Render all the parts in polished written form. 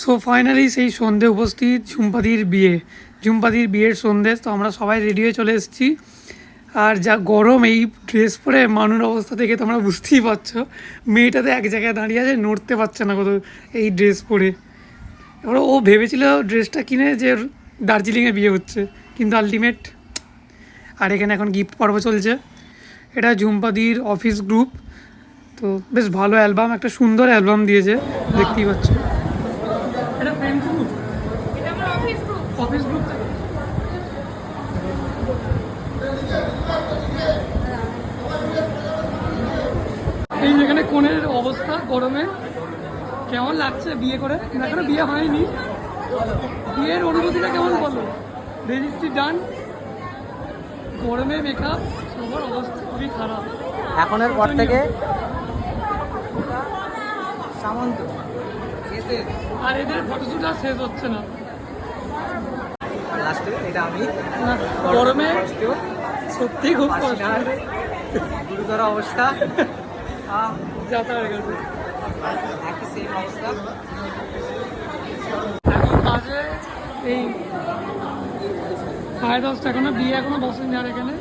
So finally সেই সন্ধে উপস্থিত ঝুম্পাদির বিয়ের সন্ধে। তো আমরা সবাই রেডি হয়ে চলে এসেছি। আর যা গরম এই ড্রেস পরে মানুষ অবস্থা থেকে তোমরা বুঝতেই পারছো, মেয়েটাতে এক জায়গায় দাঁড়িয়ে আছে, নড়তে পারছে না কত এই ড্রেস পরে। এবার ও ভেবেছিল ড্রেসটা কিনে যে দার্জিলিংয়ে বিয়ে হচ্ছে, কিন্তু আলটিমেট। আর এখানে এখন গিফট পর্ব চলছে। এটা ঝুম্পাদির অফিস গ্রুপ। তো বেশ ভালো অ্যালবাম, একটা সুন্দর অ্যালবাম দিয়েছে, দেখতেই পাচ্ছ। এটা ফ্রেন্ড গ্রুপ, এটা আমার অফিস গ্রুপ থেকে। এই যেখানে কোণের অবস্থা গরমে কেমন লাগছে বিয়ে করে, এখনো বিয়ে হয়নি, বিয়ের অনুভূতিটা কেমন বলো? রেজিস্ট্রি ডান, গরমে মেকআপ, সবার অবস্থা খুবই খারাপ। এখনের পর থেকে সামন্ত আর এদের ফটোশুট আর শেষ হচ্ছে না। লাস্টে এটা আমি গরমে সত্যি খুব কষ্ট, গুরুতর অবস্থা, যাতা হয়ে গেছে। একই সেম অবস্থা। এখন বাজে এই 10:30, এখনো বিয়ে এখনো বসেনি। আর এখানে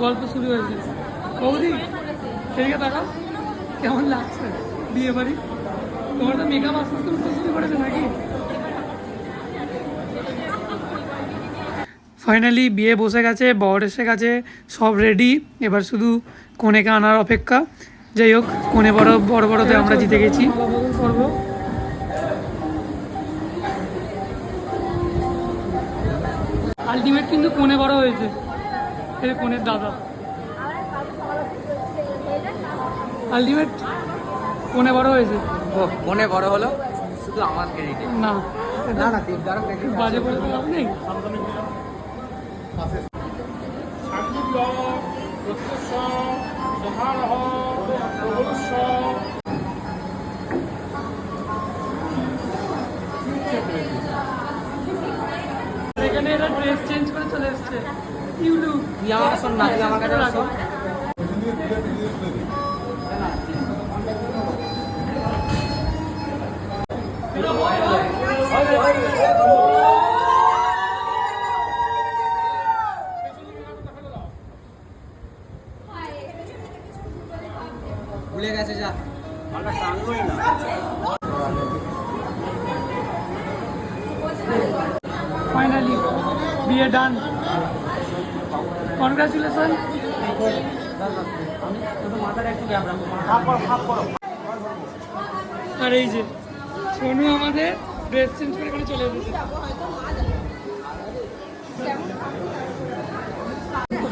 গল্প শুরু হয়েছে। বৌদি সেদিকে তাকাও, কেমন লাগছে বিয়ে বাড়ি? তোমার তো মেকআপ আস্তে আস্তে উঠতে শুরু করেছে নাকি? ফাইনালি বিয়ে বসে গেছে, বর এসে গেছে, সব রেডি। এবার শুধু কনেকে আনার অপেক্ষা। যাই হোক, কনে বড়তে আমরা জিতে গেছি। আলটিমেট কিন্তু কনে বড় হয়েছে, এই কনের দাদা। আলটিমেট কনে বড় হয়েছে। মনে বড় হলো শুধু আমার ক্রেডিট না, না না দেবদারও ক্রেডিট বাজে বলে তো লাভ নেই। এখানে এরা ড্রেস চেঞ্জ করে চলে এসছে। ইউলু তুই আমার শোন না, তুই আমার কাছে আসো। ভুলে গেছে যা, আমরা টানবই না। ফাইনালি বিয়ে ডান, কনগ্রাচুলেশন। আর এই যে সোনু আমাদের ড্রেস চেঞ্জ করে এখানে চলে এসেছে।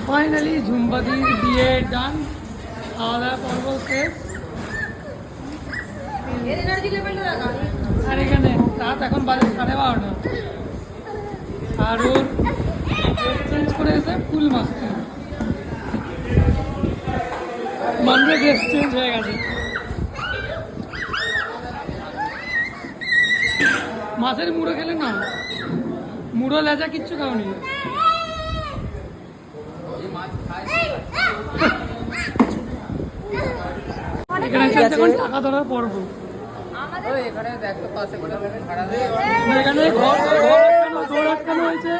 ফাইনালি ঝুম্পাদির বিয়ে ডান, খাওয়া দাওয়া পর্ব শেষ। আর এখানে রাত এখন বাজে 12:30, আর ওর ড্রেস চেঞ্জ করে এসে ফুল মাস্তি মানুষের ড্রেস চেঞ্জ হয়ে গেছে। মাছের মুড়ো খেলে না, মুড়ো লেজা কিচ্ছু খাওনি। এখানে এখন টাকা ধরার পর্ব। এখানে দৌড় আটকানো হয়েছে।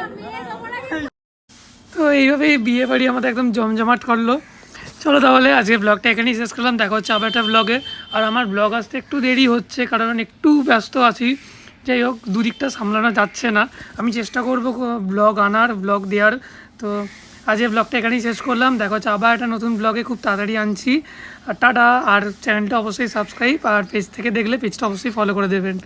তো এইভাবেই বিয়ে বাড়ি আমাদের একদম জমজমাট করলো। চলো তাহলে আজকে ব্লগটা এখানেই শেষ করলাম, দেখা হচ্ছে আবার একটা ব্লগে। আর আমার ব্লগ আসতে একটু দেরি হচ্ছে, কারণ একটু ব্যস্ত আছি। যাই হোক, দুদিকটা সামলানো যাচ্ছে না। আমি চেষ্টা করব ব্লগ আনার, ব্লগ দেওয়ার। তো আজকে ব্লগটা এখানেই শেষ করলাম, দেখা হচ্ছে আবার একটা নতুন ব্লগে খুব তাড়াতাড়ি আনছি। আর টাটা। আর চ্যানেলটা অবশ্যই সাবস্ক্রাইব, আর পেজ থেকে দেখলে পেজটা অবশ্যই ফলো করে দেবেন।